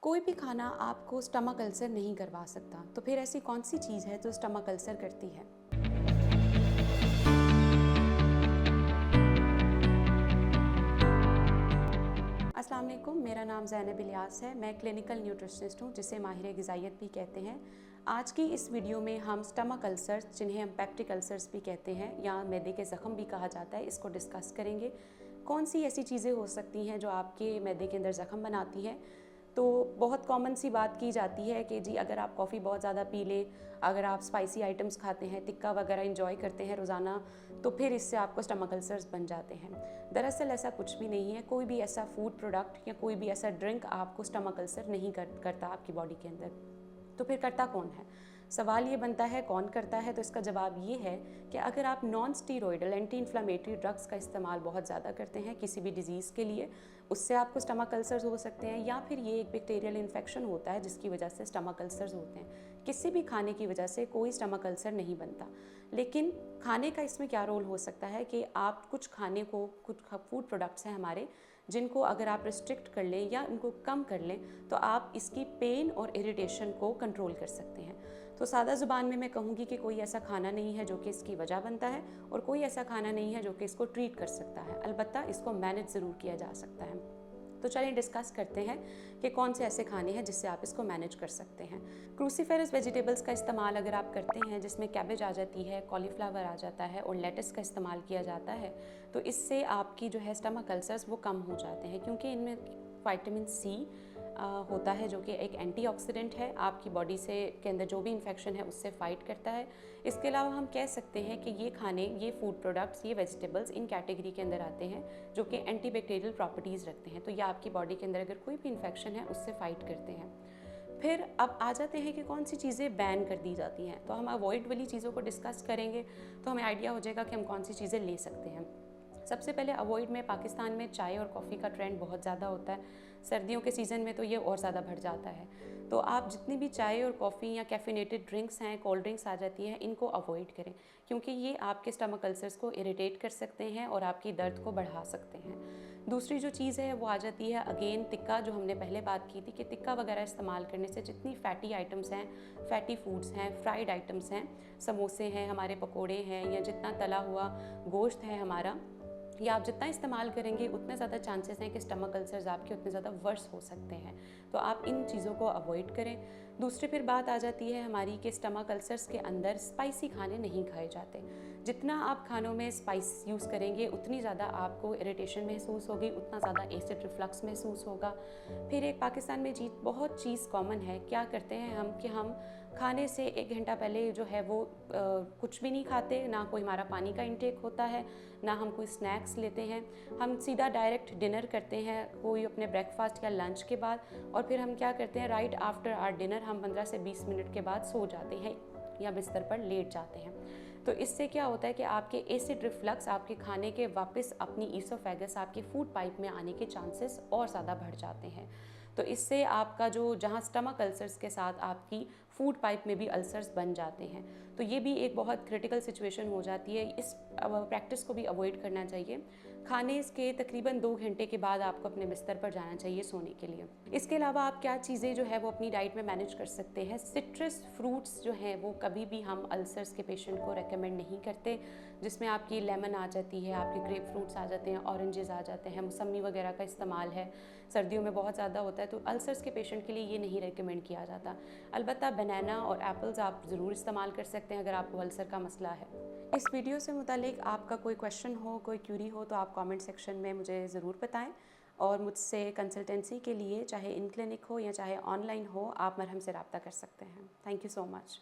कोई भी खाना आपको स्टमक अल्सर नहीं करवा सकता, तो फिर ऐसी कौन सी चीज़ है जो स्टमक अल्सर करती है? अस्सलाम वालेकुम, मेरा नाम ज़ैनब इलियास है। मैं क्लिनिकल न्यूट्रिशनिस्ट हूँ, जिसे माहिर ग़िज़ाइयत भी कहते हैं। आज की इस वीडियो में हम स्टमक अल्सर्स, जिन्हें हम पेप्टिक अल्सर्स भी कहते हैं या मैदे के ज़ख़म भी कहा जाता है, इसको डिस्कस करेंगे। कौन सी ऐसी चीज़ें हो सकती हैं जो आपके मैदे के अंदर ज़ख़म बनाती हैं? तो बहुत कॉमन सी बात की जाती है कि जी अगर आप कॉफ़ी बहुत ज़्यादा पी लें, अगर आप स्पाइसी आइटम्स खाते हैं, टिक्का वगैरह एंजॉय करते हैं रोज़ाना, तो फिर इससे आपको स्टमक अल्सर्स बन जाते हैं। दरअसल ऐसा कुछ भी नहीं है। कोई भी ऐसा फूड प्रोडक्ट या कोई भी ऐसा ड्रिंक आपको स्टमक अल्सर नहीं करता आपकी बॉडी के अंदर। तो फिर करता कौन है? सवाल ये बनता है कौन करता है, तो इसका जवाब ये है कि अगर आप non steroidal anti inflammatory drugs का इस्तेमाल बहुत ज़्यादा करते हैं किसी भी डिज़ीज़ के लिए, उससे आपको स्टमक अल्सर्स हो सकते हैं, या फिर ये एक बैक्टीरियल इन्फेक्शन होता है जिसकी वजह से स्टमक अल्सर्स होते हैं। किसी भी खाने की वजह से कोई स्टमक अल्सर नहीं बनता, लेकिन खाने का इसमें क्या रोल हो सकता है कि आप कुछ खाने को, कुछ फूड प्रोडक्ट्स हैं हमारे, जिनको अगर आप रिस्ट्रिक्ट कर लें या उनको कम कर लें तो आप इसकी पेन और इरिटेशन को कंट्रोल कर सकते हैं। तो सादा ज़ुबान में मैं कहूँगी कि कोई ऐसा खाना नहीं है जो कि इसकी वजह बनता है, और कोई ऐसा खाना नहीं है जो कि इसको ट्रीट कर सकता है। अलबत्ता इसको मैनेज ज़रूर किया जा सकता है। तो चलिए डिस्कस करते हैं कि कौन से ऐसे खाने हैं जिससे आप इसको मैनेज कर सकते हैं। क्रूसीफेरस वेजिटेबल्स का इस्तेमाल अगर आप करते हैं, जिसमें कैबेज आ जाती है, कॉलीफ्लावर आ जाता है और लेटस का इस्तेमाल किया जाता है, तो इससे आपकी जो है स्टमक अल्सर्स वो कम हो जाते हैं, क्योंकि इनमें विटामिन सी होता है जो कि एक एंटीऑक्सीडेंट है, आपकी बॉडी से के अंदर जो भी इन्फेक्शन है उससे फाइट करता है। इसके अलावा हम कह सकते हैं कि ये खाने, ये फूड प्रोडक्ट्स, ये वेजिटेबल्स इन कैटेगरी के अंदर आते हैं जो कि एंटी बैक्टीरियल प्रॉपर्टीज़ रखते हैं। तो ये आपकी बॉडी के अंदर अगर कोई भी इन्फेक्शन है उससे फाइट करते हैं। फिर अब आ जाते हैं कि कौन सी चीज़ें बैन कर दी जाती हैं। तो हम अवॉइड वाली चीज़ों को डिस्कस करेंगे तो हमें आइडिया हो जाएगा कि हम कौन सी चीज़ें ले सकते हैं। सबसे पहले अवॉइड में पाकिस्तान में चाय और कॉफ़ी का ट्रेंड बहुत ज़्यादा होता है। सर्दियों के सीज़न में तो ये और ज़्यादा बढ़ जाता है। तो आप जितनी भी चाय और कॉफ़ी या कैफिनेटेड ड्रिंक्स हैं, कोल्ड ड्रिंक्स आ जाती हैं, इनको अवॉइड करें, क्योंकि ये आपके स्टमक अल्सर्स को इरिटेट कर सकते हैं और आपकी दर्द को बढ़ा सकते हैं। दूसरी जो चीज़ है वो आ जाती है अगेन टिक्का, जो हमने पहले बात की थी कि टिक्का वगैरह इस्तेमाल करने से जितनी फैटी आइटम्स हैं, फैटी फूड्स हैं, फ्राइड आइटम्स हैं, समोसे हैं, हमारे पकोड़े हैं, या जितना तला हुआ गोश्त है हमारा, या आप जितना इस्तेमाल करेंगे उतने ज़्यादा चांसेस हैं कि स्टमक अल्सर्स आपके उतने ज़्यादा वर्स हो सकते हैं। तो आप इन चीज़ों को अवॉइड करें। दूसरी फिर बात आ जाती है हमारी कि स्टमक अल्सर्स के अंदर स्पाइसी खाने नहीं खाए जाते। जितना आप खानों में स्पाइस यूज़ करेंगे उतनी ज़्यादा आपको इरिटेशन महसूस होगी, उतना ज़्यादा एसिड रिफ्लक्स महसूस होगा। फिर एक पाकिस्तान में बहुत चीज़ कॉमन है, क्या करते हैं हम कि हम खाने से 1 घंटा पहले जो है वो कुछ भी नहीं खाते, ना कोई हमारा पानी का इंटेक होता है, ना हम कोई स्नैक्स लेते हैं। हम सीधा डायरेक्ट डिनर करते हैं, कोई अपने ब्रेकफास्ट या लंच के बाद, और फिर हम क्या करते हैं, राइट आफ्टर आवर डिनर हम 15 से 20 मिनट के बाद सो जाते हैं या बिस्तर पर लेट जाते हैं। तो इससे क्या होता है कि आपके एसिड रिफ्लक्स, आपके खाने के वापस अपनी ईसोफेगस, आपके फूड पाइप में आने के चांसेस और ज़्यादा बढ़ जाते हैं। तो इससे आपका जो जहाँ स्टमक अल्सर्स के साथ आपकी फूड पाइप में भी अल्सर्स बन जाते हैं। तो ये भी एक बहुत क्रिटिकल सिचुएशन हो जाती है। इस प्रैक्टिस को भी अवॉइड करना चाहिए। खाने के तकरीबन 2 घंटे के बाद आपको अपने बिस्तर पर जाना चाहिए सोने के लिए। इसके अलावा आप क्या चीज़ें जो है वो अपनी डाइट में मैनेज कर सकते हैं। सिट्रस फ्रूट्स जो हैं वो कभी भी हम अल्सर्स के पेशेंट को रेकमेंड नहीं करते, जिसमें आपकी लेमन आ जाती है, आपके ग्रेप फ्रूट्स आ जाते हैं, ऑरेंजेस आ जाते हैं, मौसमी वगैरह का इस्तेमाल है, सर्दियों में बहुत ज़्यादा होता है। तो अल्सर्स के पेशेंट के लिए ये नहीं रेकमेंड किया जाता। अलबत्ता बनाना और एप्पल्स आप ज़रूर इस्तेमाल कर सकते हैं अगर आपको अल्सर का मसला है। इस वीडियो से मुतालिक आपका कोई क्वेश्चन हो, कोई क्यूरी हो, तो आप कमेंट सेक्शन में मुझे ज़रूर बताएं, और मुझसे कंसल्टेंसी के लिए चाहे इन क्लिनिक हो या चाहे ऑनलाइन हो, आप मरहम से रब्ता कर सकते हैं। Thank you so much.